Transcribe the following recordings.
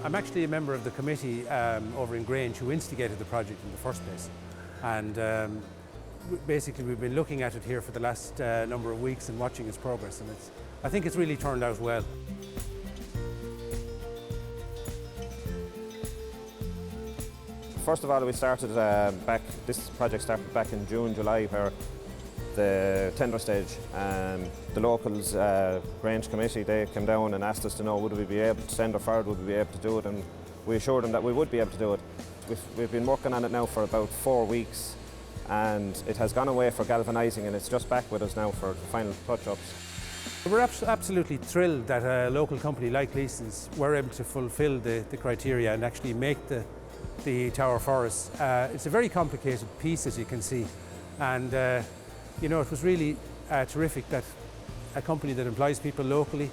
I'm actually a member of the committee over in Grange who instigated the project in the first place. And basically we've been looking at it here for the last number of weeks and watching its progress, and I think it's really turned out well. First of all, we started this project started back in June, July, where the tender stage, the locals, grange committee, they came down and asked us to know would we be able to send or forward, would we be able to do it, and we assured them that we would be able to do it. We've been working on it now for about 4 weeks, and it has gone away for galvanising, and it's just back with us now for the final touch-ups. We're absolutely thrilled that a local company like Leeson's were able to fulfil the criteria and actually make the Tower Forest. It's a very complicated piece, as you can see, and you know, it was really terrific that a company that employs people locally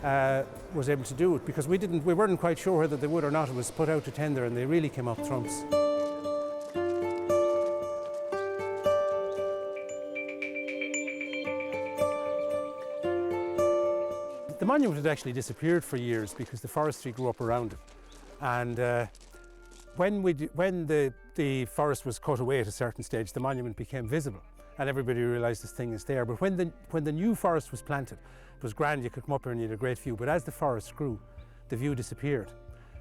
was able to do it, because we weren't quite sure whether they would or not. It was put out to tender and they really came up trumps. The monument had actually disappeared for years because the forestry grew up around it, and when the forest was cut away at a certain stage, the monument became visible and everybody realised this thing is there. But when the new forest was planted, it was grand, you could come up here and you had a great view, but as the forest grew, the view disappeared.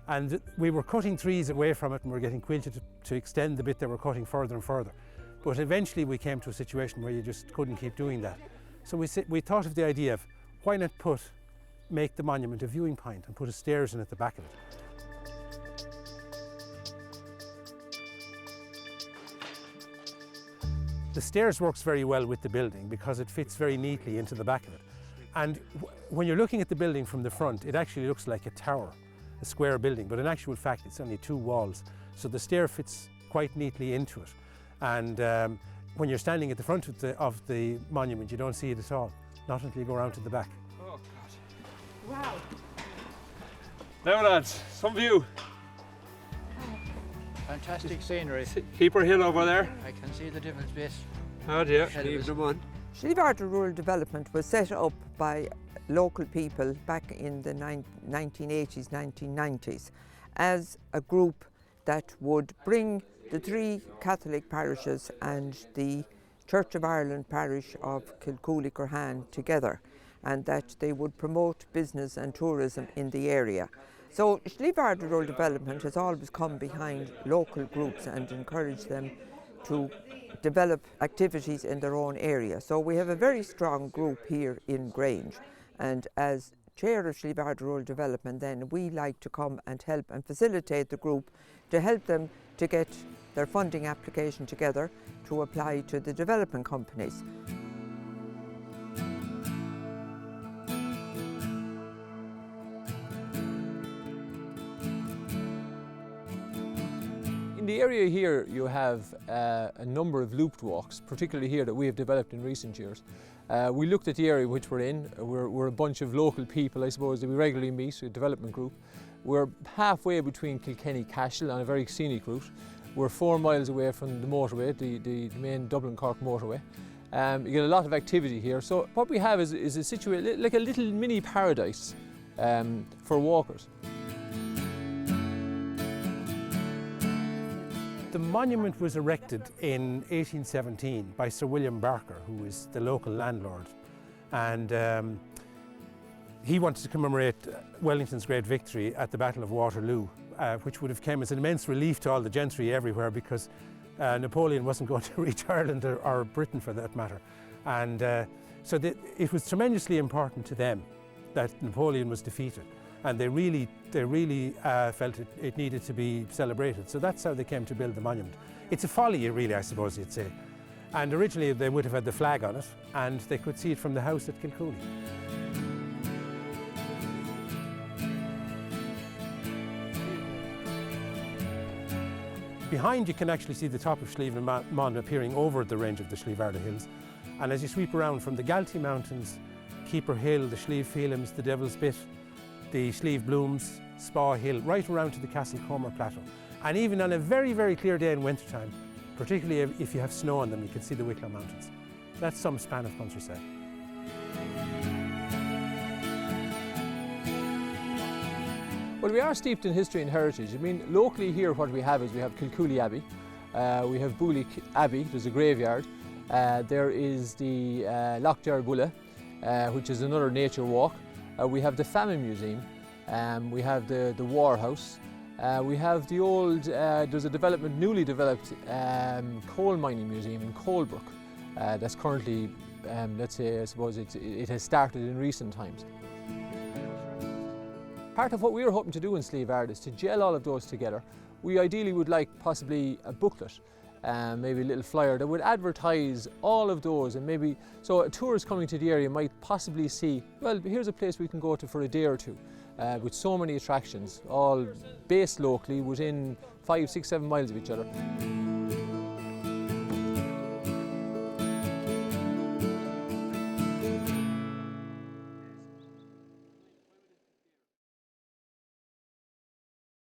And we were cutting trees away from it and we were getting quilted to extend the bit that we're cutting further and further. But eventually we came to a situation where you just couldn't keep doing that. So we thought of the idea of why not make the monument a viewing point and put a stairs in at the back of it. The stairs works very well with the building because it fits very neatly into the back of it. And when you're looking at the building from the front, it actually looks like a tower, a square building, but in actual fact it's only 2 walls. So the stair fits quite neatly into it. And when you're standing at the front of the monument, you don't see it at all, not until you go around to the back. Oh God. Wow. Now lads, some view. Fantastic scenery. Keeper Hill over there. I can see the Devil's Base. Oh dear. Leave them on. Slieve Rural Development was set up by local people back in the 1980s, 1990s as a group that would bring the 3 Catholic parishes and the Church of Ireland parish of Kilcooley-Curhan together, and that they would promote business and tourism in the area. So Slieve Rural Development has always come behind local groups and encouraged them to develop activities in their own area. So we have a very strong group here in Grange, and as chair of Slieve Rural Development then we like to come and help and facilitate the group to help them to get their funding application together to apply to the development companies. In the area here you have a number of looped walks, particularly here that we have developed in recent years. We looked at the area which we're in. We're a bunch of local people, I suppose, that we regularly meet, a development group. We're halfway between Kilkenny-Cashel on a very scenic route. We're 4 miles away from the motorway, the main Dublin-Cork motorway. You get a lot of activity here. So what we have is a situation like a little mini paradise for walkers. The monument was erected in 1817 by Sir William Barker, who was the local landlord, and he wanted to commemorate Wellington's great victory at the Battle of Waterloo, which would have come as an immense relief to all the gentry everywhere, because Napoleon wasn't going to reach Ireland or Britain for that matter. And so it was tremendously important to them that Napoleon was defeated, and they really felt it needed to be celebrated. So that's how they came to build the monument. It's a folly, really, I suppose you'd say. And originally they would have had the flag on it, and they could see it from the house at Kilcooley. Behind you can actually see the top of Slieve na Mon appearing over the range of the Slieve Hills. And as you sweep around from the Galtee Mountains, Keeper Hill, the Slieve Pheelums, the Devil's Bit, the Slieve Blooms, Spa Hill, right around to the Castlecomer Plateau. And even on a very, very clear day in wintertime, particularly if you have snow on them, you can see the Wicklow Mountains. That's some span of countryside. Well, we are steeped in history and heritage. I mean, locally here what we have is we have Kilcooley Abbey, we have Boulick Abbey, there's a graveyard, there is the Lochjar Bulla, which is another nature walk. We have the Famine Museum, we have the War House, we have the old, there's a development, newly developed coal mining museum in Colebrook that's currently, let's say, I suppose it has started in recent times. Part of what we were hoping to do in Slieve Ard is to gel all of those together. We ideally would like possibly a booklet, maybe a little flyer that would advertise all of those, and maybe so a tourist coming to the area might possibly see, well, here's a place we can go to for a day or two with so many attractions, all based locally within 5, 6, 7 miles of each other.